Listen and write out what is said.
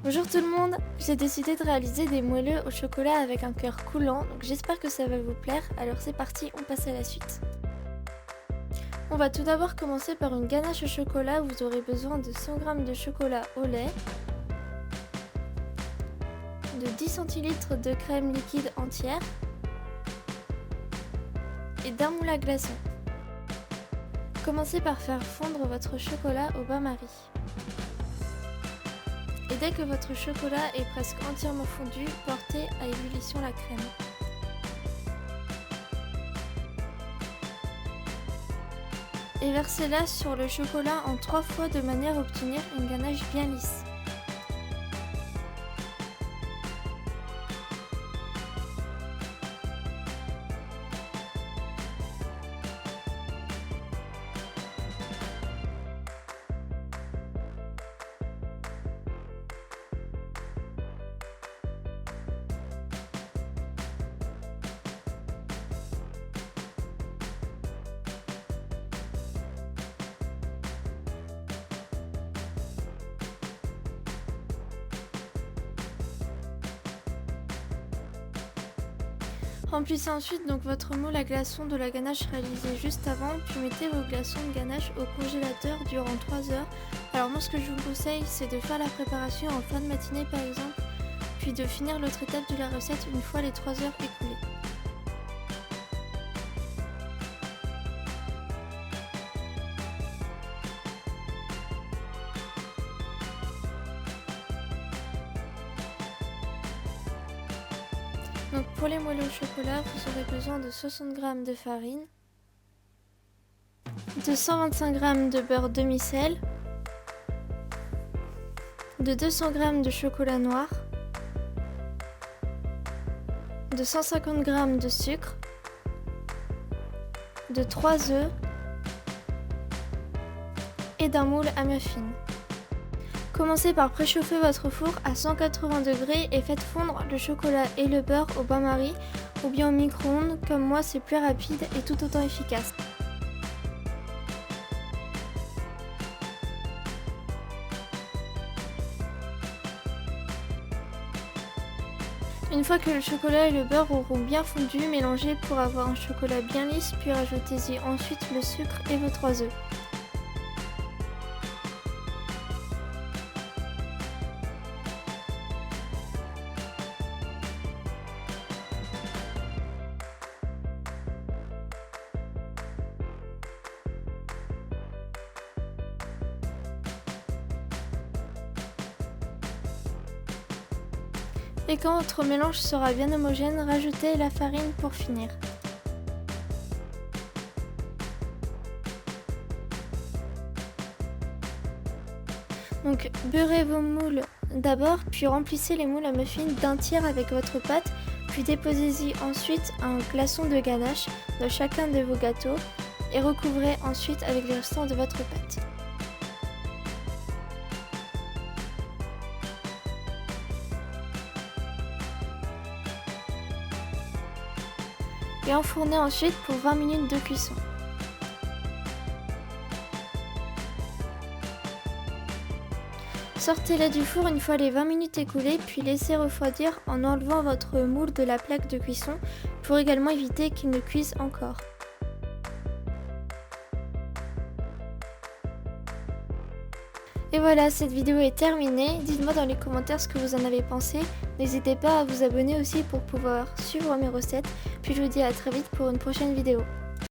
Bonjour tout le monde, j'ai décidé de réaliser des moelleux au chocolat avec un cœur coulant, donc j'espère que ça va vous plaire, alors c'est parti, on passe à la suite. On va tout d'abord commencer par une ganache au chocolat, vous aurez besoin de 100 g de chocolat au lait, de 10 centilitres de crème liquide entière et d'un moule à glaçons. Commencez par faire fondre votre chocolat au bain-marie. Et dès que votre chocolat est presque entièrement fondu, portez à ébullition la crème. Et versez-la sur le chocolat en 3 fois de manière à obtenir une ganache bien lisse. Remplissez ensuite donc votre moule à glaçons de la ganache réalisée juste avant, puis mettez vos glaçons de ganache au congélateur durant 3 heures. Alors moi ce que je vous conseille c'est de faire la préparation en fin de matinée par exemple, puis de finir l'autre étape de la recette une fois les 3 heures écoulées. Donc pour les moelleux au chocolat, vous aurez besoin de 60 g de farine, de 125 g de beurre demi-sel, de 200 g de chocolat noir, de 150 g de sucre, de 3 œufs et d'un moule à muffins. Commencez par préchauffer votre four à 180 degrés et faites fondre le chocolat et le beurre au bain-marie ou bien au micro-ondes, comme moi c'est plus rapide et tout autant efficace. Une fois que le chocolat et le beurre auront bien fondu, mélangez pour avoir un chocolat bien lisse, puis rajoutez-y ensuite le sucre et vos 3 œufs. Et quand votre mélange sera bien homogène, rajoutez la farine pour finir. Donc beurrez vos moules d'abord, puis remplissez les moules à muffins d'un tiers avec votre pâte, puis déposez-y ensuite un glaçon de ganache dans chacun de vos gâteaux et recouvrez ensuite avec le restant de votre pâte. Et enfournez ensuite pour 20 minutes de cuisson. Sortez-les du four une fois les 20 minutes écoulées, puis laissez refroidir en enlevant votre moule de la plaque de cuisson pour également éviter qu'il ne cuise encore. Et voilà, cette vidéo est terminée. Dites-moi dans les commentaires ce que vous en avez pensé. N'hésitez pas à vous abonner aussi pour pouvoir suivre mes recettes. Puis je vous dis à très vite pour une prochaine vidéo.